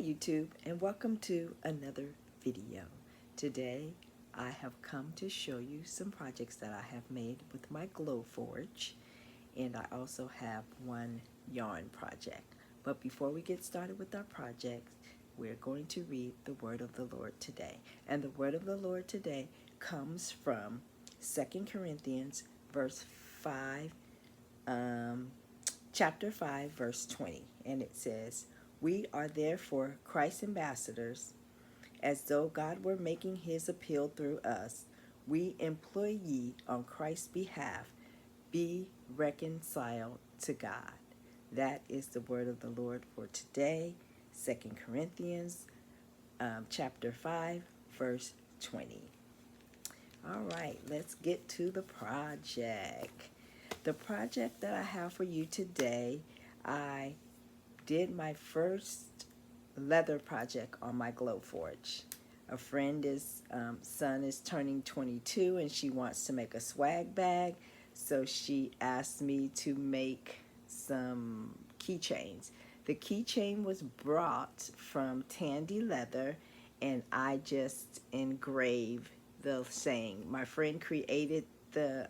YouTube, and welcome to another video. Today I have come to show you some projects that I have made with my Glowforge, and I also have one yarn project. But before we get started with our projects, we're going to read the word of the Lord today. And the word of the Lord today comes from 2 Corinthians verse 5, chapter 5, verse 20, and it says, "We are therefore Christ's ambassadors, as though God were making his appeal through us. We implore ye on Christ's behalf, be reconciled to God." That is the word of the Lord for today, 2 Corinthians chapter 5, verse 20. All right, let's get to the project. The project that I have for you today, I did my first leather project on my Glowforge. A friend son is turning 22 and she wants to make a swag bag, so she asked me to make some keychains. The keychain was brought from Tandy Leather, and I just engraved the saying. My friend created the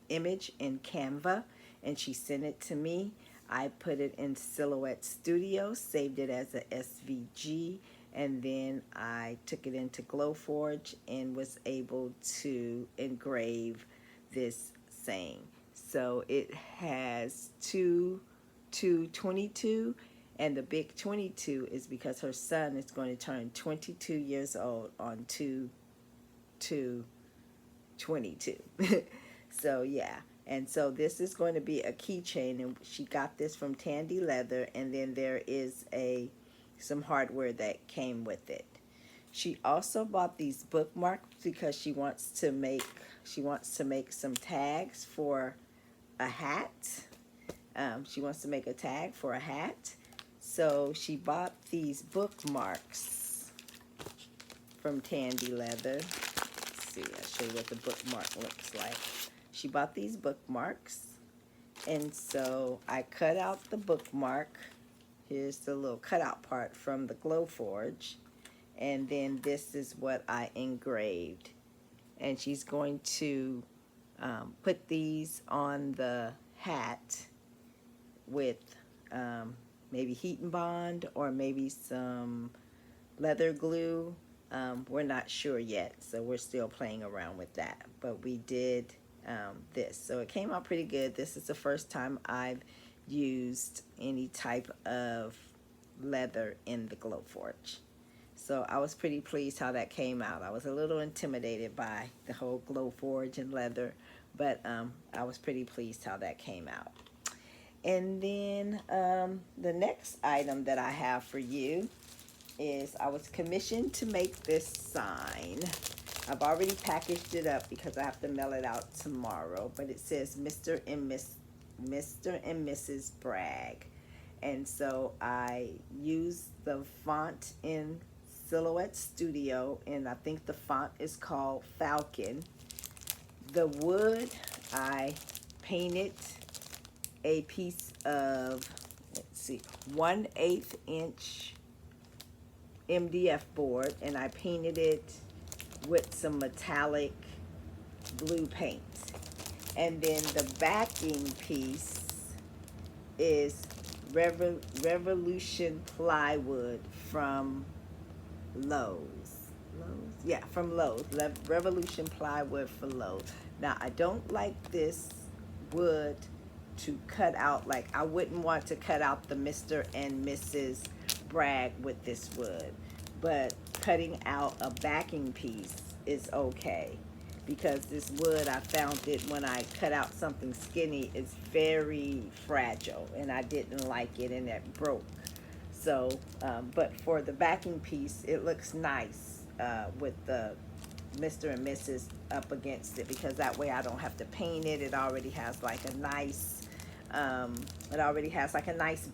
image in Canva and she sent it to me. I put it in Silhouette Studio, saved it as a SVG, and then I took it into Glowforge and was able to engrave this saying. So it has 22, and the big 22 is because her son is going to turn 22 years old on 2/2/22. So yeah, and so this is going to be a keychain, and she got this from Tandy Leather, and then there is some hardware that came with it. She also bought these bookmarks because she wants to make some tags for a hat. She wants to make a tag for a hat, so she bought these bookmarks from Tandy Leather. Let's see, I'll show you what the bookmark looks like. She bought these bookmarks, and so I cut out the bookmark. Here's the little cutout part from the Glowforge, and then this is what I engraved. And she's going to put these on the hat with maybe heat and bond or maybe some leather glue. We're not sure yet, so we're still playing around with that. But we did this, so it came out pretty good. This is the first time I've used any type of leather in the Glowforge, so I was pretty pleased how that came out. I was a little intimidated by the whole Glowforge and leather, but I was pretty pleased how that came out. And then the next item that I have for you is I was commissioned to make this sign. I've already packaged it up because I have to mail it out tomorrow, but it says Mr. and Mrs. Bragg. And so I used the font in Silhouette Studio, and I think the font is called Falcon. The wood, I painted a piece of, let's see, 1/8 inch MDF board, and I painted it with some metallic blue paint. And then the backing piece is Revolution plywood from Lowe's. Yeah, from Lowe's. Revolution plywood for Lowe's. Now, I don't like this wood to cut out. Like, I wouldn't want to cut out the Mr. and Mrs. Bragg with this wood, but cutting out a backing piece is okay, because this wood, I found it when I cut out something skinny, is very fragile, and I didn't like it, and it broke. So but for the backing piece, it looks nice with the Mr. and Mrs. up against it, because that way I don't have to paint it. It already has like a nice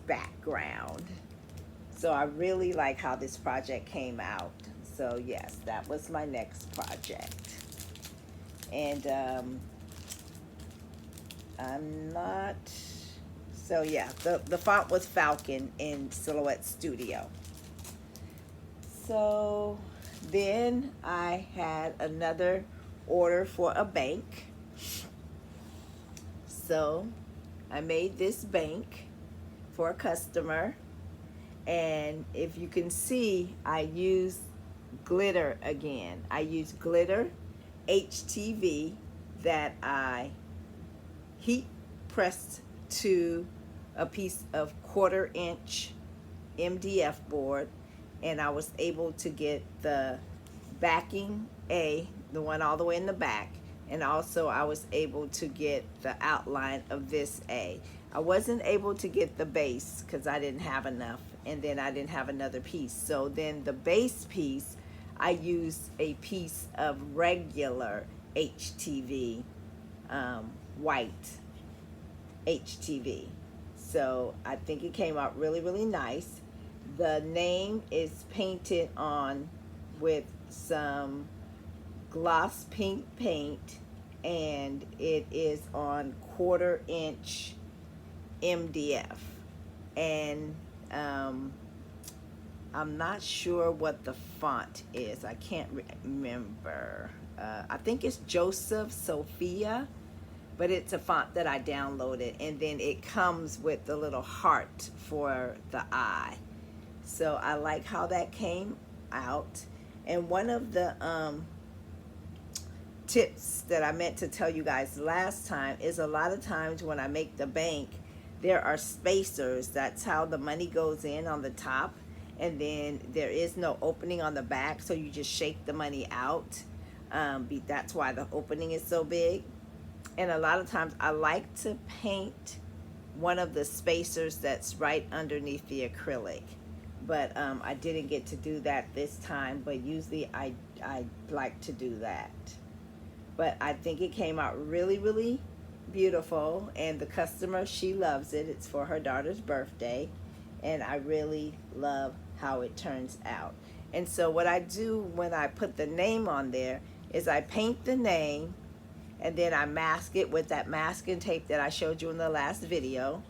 background. So I really like how this project came out. So yes, that was my next project. And I'm not, so yeah, the font was Falcon in Silhouette Studio. so then I had another order for a bank. So I made this bank for a customer, and if you can see, I use glitter again. I use glitter HTV that I heat pressed to a piece of 1/4 inch MDF board, and I was able to get the backing A, the one all the way in the back, and also I was able to get the outline of this A. I wasn't able to get the base because I didn't have enough, and then I didn't have another piece. So then the base piece, I used a piece of regular HTV, white HTV. So I think it came out really, really nice. The name is painted on with some gloss pink paint, and it is on 1/4 inch MDF. And I'm not sure what the font is. I can't remember. I think it's Joseph Sophia, but it's a font that I downloaded, and then it comes with the little heart for the eye. So I like how that came out. And one of the tips that I meant to tell you guys last time is a lot of times when I make the bank, there are spacers. That's how the money goes in on the top, and then there is no opening on the back, so you just shake the money out. That's why the opening is so big. And a lot of times I like to paint one of the spacers that's right underneath the acrylic, but I didn't get to do that this time, but usually I like to do that. But I think it came out really, really beautiful, and the customer, she loves it. It's for her daughter's birthday, and I really love how it turns out. And so what I do when I put the name on there is I paint the name, and then I mask it with that masking tape that I showed you in the last video.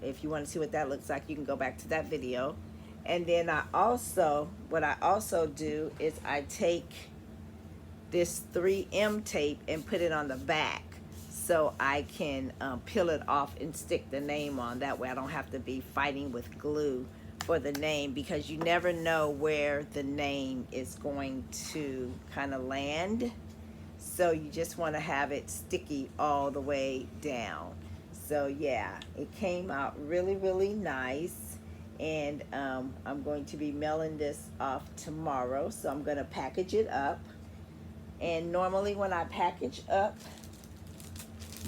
If you want to see what that looks like, you can go back to that video. And then what I also do is I take this 3M tape and put it on the back, so I can peel it off and stick the name on. That way I don't have to be fighting with glue for the name, because you never know where the name is going to kind of land. So you just want to have it sticky all the way down. So yeah, it came out really, really nice. And I'm going to be mailing this off tomorrow. So I'm going to package it up. And normally when I package up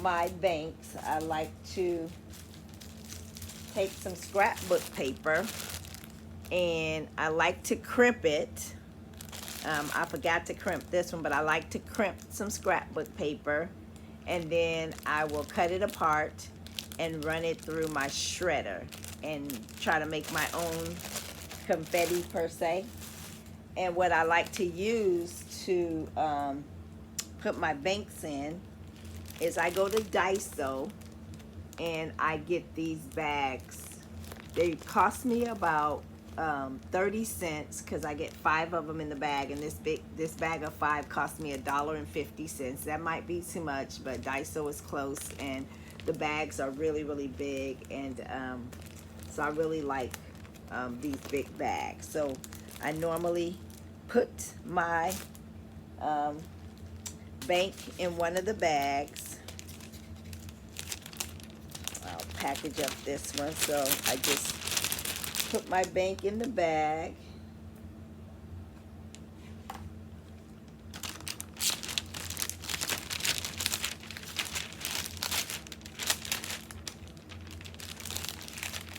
my banks, I like to take some scrapbook paper, and I like to crimp it. I forgot to crimp this one, but I like to crimp some scrapbook paper, and then I will cut it apart and run it through my shredder and try to make my own confetti per se. And what I like to use to put my banks in is I go to Daiso and I get these bags. They cost me about 30 cents because I get 5 of them in the bag, and this bag of 5 cost me $1.50. That might be too much, but Daiso is close, and the bags are really, really big, and so I really like these big bags. So I normally put my bank in one of the bags. I'll package up this one, so I just put my bank in the bag.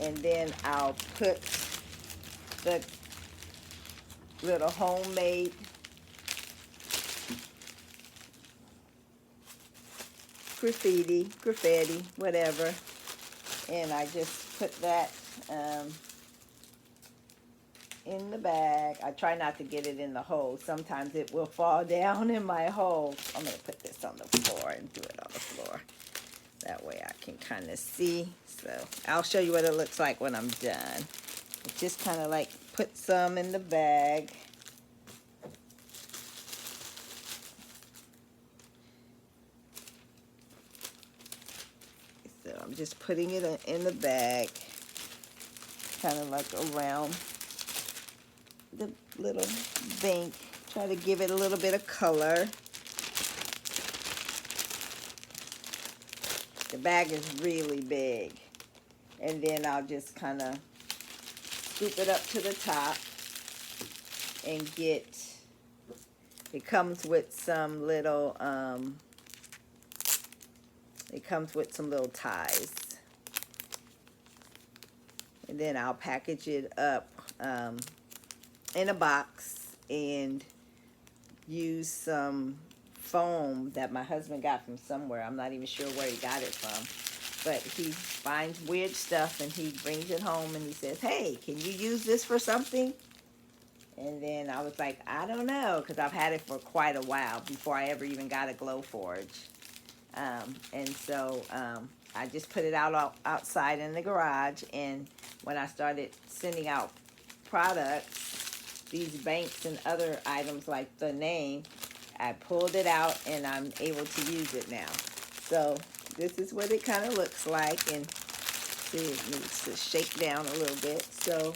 And then I'll put the little homemade graffiti, whatever. And I just put that in the bag. I try not to get it in the hole. Sometimes it will fall down in my hole. I'm going to put this on the floor and do it on the floor. That way I can kind of see. So I'll show you what it looks like when I'm done. Just kind of like put some in the bag. So I'm just putting it in the bag, kind of like around the little bank. Try to give it a little bit of color. The bag is really big. And then I'll just kind of scoop it up to the top and get, it comes with some little, ties. And then I'll package it up in a box and use some foam that my husband got from somewhere. I'm not even sure where he got it from. But he finds weird stuff and he brings it home and he says, hey, can you use this for something? And then I was like, I don't know, because I've had it for quite a while before I ever even got a Glowforge. And so I just put it outside in the garage, and when I started sending out products, these banks and other items like the name, I pulled it out and I'm able to use it now. So this is what it kind of looks like, and see, it needs to shake down a little bit. So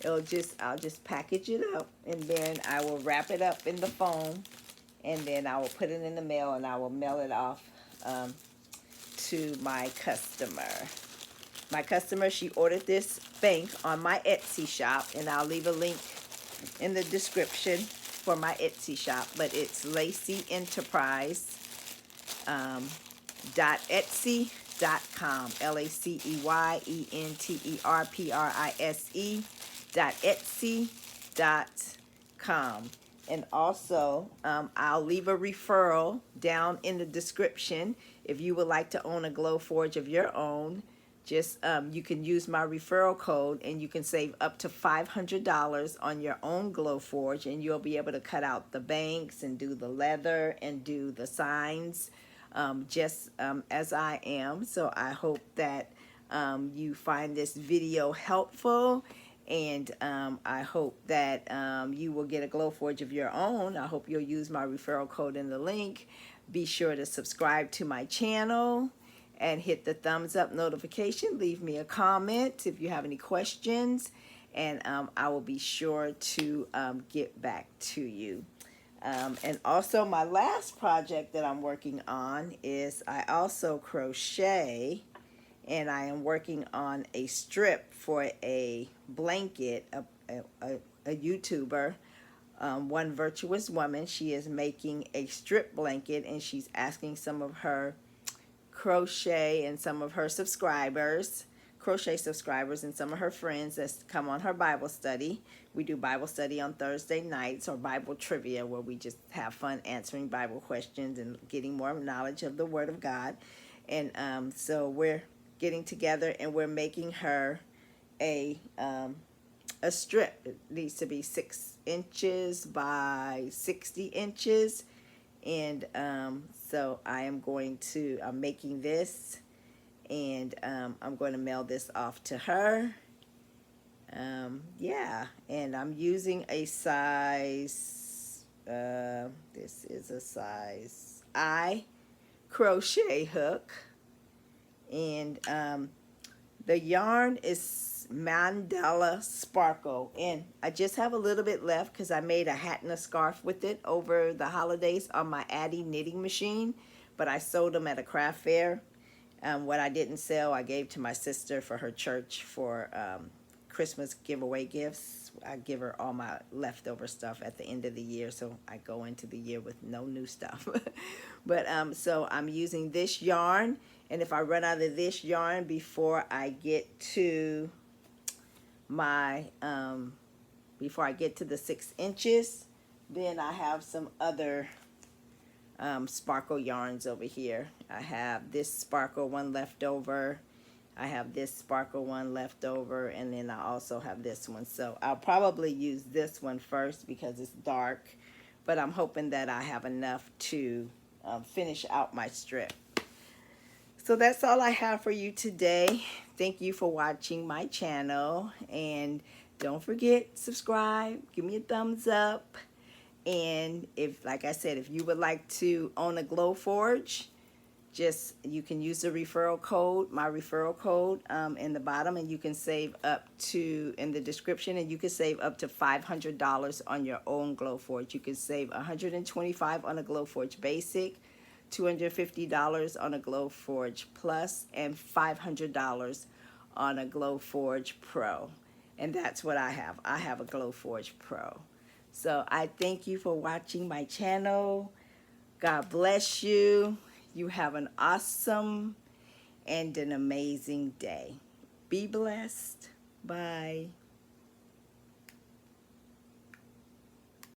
I'll just package it up, and then I will wrap it up in the foam, and then I will put it in the mail, and I will mail it off to my customer. My customer, she ordered this bank on my Etsy shop, and I'll leave a link in the description for my Etsy shop, but it's Lacey Enterprise .etsy.com, LACEYENTERPRISE.etsy.com. And also, I'll leave a referral down in the description. If you would like to own a Glowforge of your own, just you can use my referral code and you can save up to $500 on your own Glowforge, and you'll be able to cut out the banks and do the leather and do the signs just as I am. So I hope that you find this video helpful, and I hope that you will get a Glowforge of your own. I hope you'll use my referral code in the link. Be sure to subscribe to my channel and hit the thumbs up notification. Leave me a comment if you have any questions, and I will be sure to get back to you. And also, my last project that I'm working on is I also crochet, and I am working on a strip for a blanket. A YouTuber, One Virtuous Woman, she is making a strip blanket, and she's asking some of her crochet and some of her subscribers, crochet subscribers, and some of her friends that's come on her Bible study. We do Bible study on Thursday nights, or Bible trivia, where we just have fun answering Bible questions and getting more knowledge of the Word of God. And so we're getting together and we're making her a strip. It needs to be 6 inches by 60 inches. And so I'm making this, and I'm going to mail this off to her. Yeah, and I'm using a size, this is a size I crochet hook, and the yarn is Mandala Sparkle, and I just have a little bit left because I made a hat and a scarf with it over the holidays on my Addy knitting machine, but I sold them at a craft fair. What I didn't sell, I gave to my sister for her church for Christmas giveaway gifts. I give her all my leftover stuff at the end of the year, so I go into the year with no new stuff. But so I'm using this yarn, and if I run out of this yarn before I get to my before I get to the 6 inches, then I have some other sparkle yarns over here. I have this sparkle one left over, I have this sparkle one left over, and then I also have this one. So I'll probably use this one first because it's dark, but I'm hoping that I have enough to finish out my strip. So that's all I have for you today. Thank you for watching my channel, and don't forget, subscribe, give me a thumbs up. And if, like I said, if you would like to own a Glowforge, just you can use the referral code, my referral code, in the bottom, and you can save up to, in the description, and you can save up to $500 on your own Glowforge. You can save $125 on a Glowforge Basic, $250 on a Glowforge Plus, and $500 on a Glowforge Pro. And that's what I have. I have a Glowforge Pro. So I thank you for watching my channel. God bless you. You have an awesome and an amazing day. Be blessed. Bye.